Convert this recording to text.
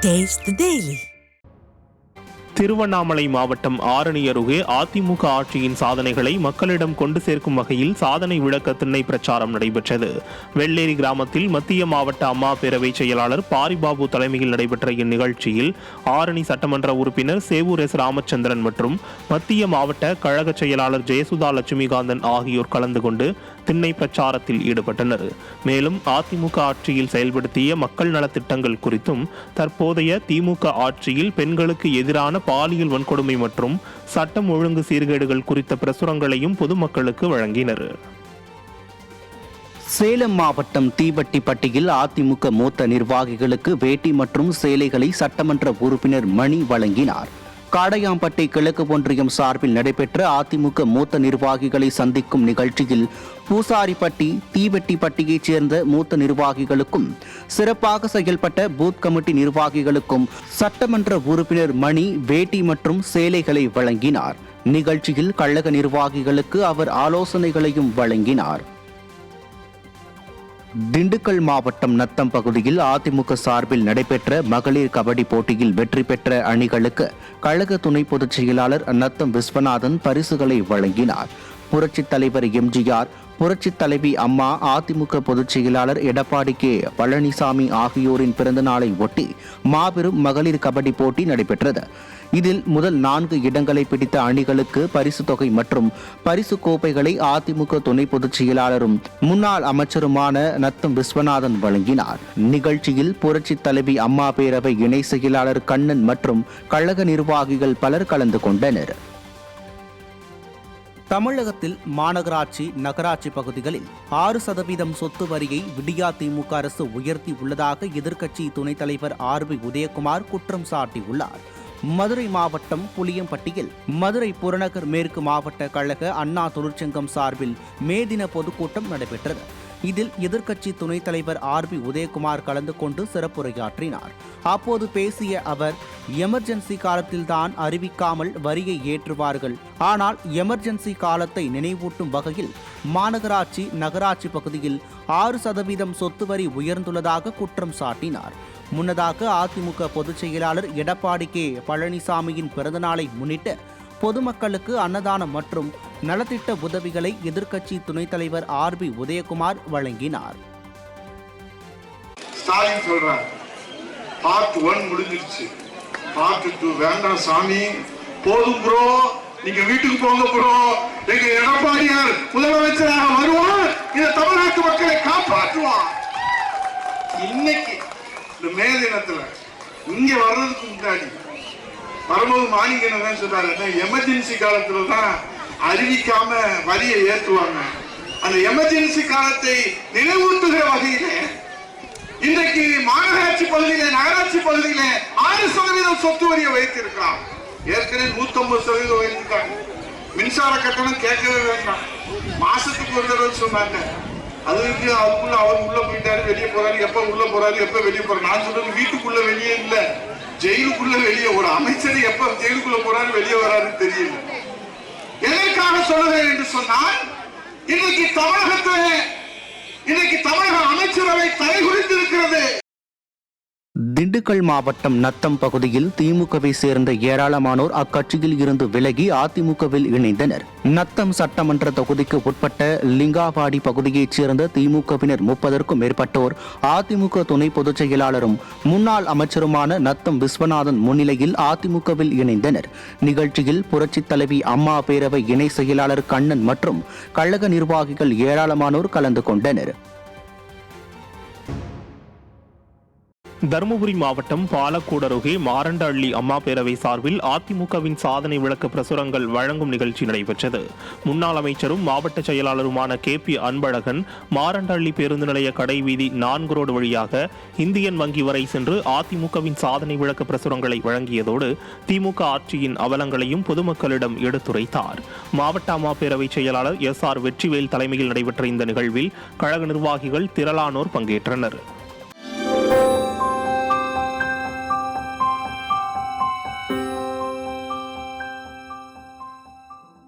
Taste the Daily. Tiruvannamalai மாவட்டம் ஆரணி அருகே அதிமுக ஆட்சியின் சாதனைகளை மக்களிடம் கொண்டு சேர்க்கும் வகையில் சாதனை விளக்க திண்ணை பிரச்சாரம் நடைபெற்றது. வெள்ளேரி கிராமத்தில் மத்திய மாவட்ட அம்மா பேரவை செயலாளர் பாரிபாபு தலைமையில் நடைபெற்ற இந்நிகழ்ச்சியில் ஆரணி சட்டமன்ற உறுப்பினர் சேவூர் எஸ் ராமச்சந்திரன் மற்றும் மத்திய மாவட்ட கழக செயலாளர் ஜெயசுதா லட்சுமிகாந்தன் ஆகியோர் கலந்து கொண்டு திண்ணை பிரச்சாரத்தில் ஈடுபட்டனர். மேலும் அதிமுக ஆட்சியில் செயல்படுத்திய மக்கள் நலத்திட்டங்கள் குறித்தும் தற்போதைய திமுக ஆட்சியில் பெண்களுக்கு எதிரான பாலியல் வன்கொடுமை மற்றும் சட்டம் ஒழுங்கு சீர்கேடுகள் குறித்த பிரசுரங்களையும் பொதுமக்களுக்கு வழங்கினர். சேலம் மாவட்டம் தீவட்டிப்பட்டியில் அதிமுக மூத்த நிர்வாகிகளுக்கு வேட்டி மற்றும் சேலைகளை சட்டமன்ற உறுப்பினர் மணி வழங்கினார். காடையாம்பட்டி கிழக்கு ஒன்றியம் சார்பில் நடைபெற்ற அதிமுக மூத்த நிர்வாகிகளை சந்திக்கும் நிகழ்ச்சியில் பூசாரிப்பட்டி தீவெட்டிப்பட்டியைச் சேர்ந்த மூத்த நிர்வாகிகளுக்கும் சிறப்பாக செயல்பட்ட பூத் கமிட்டி நிர்வாகிகளுக்கும் சட்டமன்ற உறுப்பினர் மணி வேட்டி மற்றும் சேலைகளை வழங்கினார். நிகழ்ச்சியில் கழக நிர்வாகிகளுக்கு அவர் ஆலோசனைகளையும் வழங்கினார். திண்டுக்கல் மாவட்டம் நத்தம் பகுதியில் அதிமுக சார்பில் நடைபெற்ற மகளிர் கபடி போட்டியில் வெற்றி பெற்ற அணிகளுக்கு கழக துணை பொதுச் செயலாளர் நத்தம் விஸ்வநாதன் பரிசுகளை வழங்கினார். புரட்சித் தலைவர் எம்ஜிஆர், புரட்சித் தலைவி அம்மா, அதிமுக பொதுச் செயலாளர் எடப்பாடி கே பழனிசாமி ஆகியோரின் பிறந்தநாளை ஒட்டி மாபெரும் மகளிர் கபடி போட்டி நடைபெற்றது. இதில் முதல் 4 இடங்களை பிடித்த அணிகளுக்கு பரிசு தொகை மற்றும் பரிசு கோப்பைகளை அதிமுக துணை பொதுச் செயலாளரும் முன்னாள் அமைச்சருமான நத்தம் விஸ்வநாதன் வழங்கினார். நிகழ்ச்சியில் புரட்சித் தலைவி அம்மா பேரவை இணை செயலாளர் கண்ணன் மற்றும் கழக நிர்வாகிகள் பலர் கலந்து கொண்டனர். தமிழகத்தில் மாநகராட்சி, நகராட்சி பகுதிகளில் 6% சொத்து வரியை விடியா திமுக அரசு உயர்த்தி உள்ளதாக எதிர்க்கட்சி துணைத் தலைவர் ஆர்.பி. உதயகுமார் குற்றம் சாட்டியுள்ளார். மதுரை மாவட்டம் புளியம்பட்டியில் மதுரை புறநகர் மேற்கு மாவட்ட கழக அண்ணா தொழிற்சங்கம் சார்பில் மே தின பொதுக்கூட்டம் நடைபெற்றது. இதில் எதிர்க்கட்சி துணைத் தலைவர் ஆர்.பி. உதயகுமார் கலந்து கொண்டு சிறப்புரையாற்றினார். அப்போது பேசிய அவர், எமர்ஜென்சி காலத்தில்தான் அறிவிக்காமல் வரியை ஏற்றுவார்கள். ஆனால் எமர்ஜென்சி காலத்தை நினைவூட்டும் வகையில் மாநகராட்சி, நகராட்சி பகுதியில் 6% சொத்து வரி உயர்ந்துள்ளதாக குற்றம் சாட்டினார். முன்னதாக அதிமுக பொதுச் செயலாளர் எடப்பாடி கே பழனிசாமியின் பிறந்தநாளை முன்னிட்டு பொதுமக்களுக்கு அன்னதானம் மற்றும் நலத்திட்ட உதவிகளை எதிர்க்கட்சி துணைத் தலைவர் ஆர்.பி. உதயகுமார் வழங்கினார். ஸ்டாலின் சொல்றார், பார்ட் 1 முடிஞ்சிருச்சு, பார்ட் 2 வேண்டாம் சாமி, போதும் ப்ரோ, நீங்க வீட்டுக்கு போங்க ப்ரோ, எங்க எடப்பாடியார் முதலமைச்சராக வருவார், இந்த தமிழ்நாட்டு மக்களை காப்பாற்றுவார். இன்னைக்கு இந்த மே தினத்துல இங்க வர்றதுக்கு முன்னாடி வரும்போது மாணிக்கன் தான் சொல்றாரு, எமர்ஜென்சி காலத்துல தான் அறிவிக்காம வரியை ஏற்றுவாங்க. அந்த எமர்ஜென்சி காலத்தை நினைவூட்டுகிற வகையில இன்றைக்கு மாநகராட்சி பகுதியில, நகராட்சி பகுதியில 6% சொத்து வரியை வைத்திருக்கிறார். ஏற்கனவே 150% வைத்திருக்காங்க. மின்சார கட்டணம் கேட்கவே வேண்டாம், மாசத்துக்கு ஒரு தடவை சொன்னாங்க. அதுக்குள்ள அவர் உள்ள போயிட்டாரு, வெளியே போறாரு, எப்ப உள்ள போறாரு, எப்ப வெளியே போறாரு. நான் சொல்றது வீட்டுக்குள்ள வெளியே இல்ல, ஜெயிலுக்குள்ள வெளியே. ஒரு அமைச்சர் எப்ப ஜெயிலுக்குள்ள போறாரு, வெளியே வராருன்னு தெரியல. எதற்காக சொல்லுகிறேன் என்று சொன்னால், இன்னைக்கு தமிழக அமைச்சரவை தலைகுறித்திருக்கிறது. திண்டுக்கல் மாவட்டம் நத்தம் பகுதியில் திமுகவை சேர்ந்த ஏராளமானோர் அக்கட்சியில் இருந்து விலகி அதிமுகவில் இணைந்தனர். நத்தம் சட்டமன்ற தொகுதிக்கு உட்பட்ட லிங்காவாடி பகுதியைச் சேர்ந்த திமுகவினர் 30க்கும் மேற்பட்டோர் அதிமுக துணை பொதுச் செயலாளரும் முன்னாள் அமைச்சருமான நத்தம் விஸ்வநாதன் முன்னிலையில் அதிமுகவில் இணைந்தனர். நிகழ்ச்சியில் புரட்சித் தலைவி அம்மா பேரவை இணை செயலாளர் கண்ணன் மற்றும் கழக நிர்வாகிகள் ஏராளமானோர் கலந்து கொண்டனர். தருமபுரி மாவட்டம் பாலக்கோடு அருகே மாரண்டஹள்ளி அம்மா பேரவை சார்பில் அதிமுகவின் சாதனை விளக்க பிரசுரங்கள் வழங்கும் நிகழ்ச்சி நடைபெற்றது. முன்னாள் அமைச்சரும் மாவட்ட செயலாளருமான கே.பி. அன்பழகன் மாரண்டஹள்ளி பேருந்து நிலைய கடைவீதி 4 ரோடு வழியாக இந்தியன் வங்கி வரை சென்று அதிமுகவின் சாதனை விளக்க பிரசுரங்களை வழங்கியதோடு திமுக ஆட்சியின் அவலங்களையும் பொதுமக்களிடம் எடுத்துரைத்தார். மாவட்ட அம்மா பேரவை செயலாளர் எஸ்.ஆர். வெற்றிவேல் தலைமையில் நடைபெற்ற இந்த நிகழ்வில் கழக நிர்வாகிகள் திரளானோர் பங்கேற்றனர்.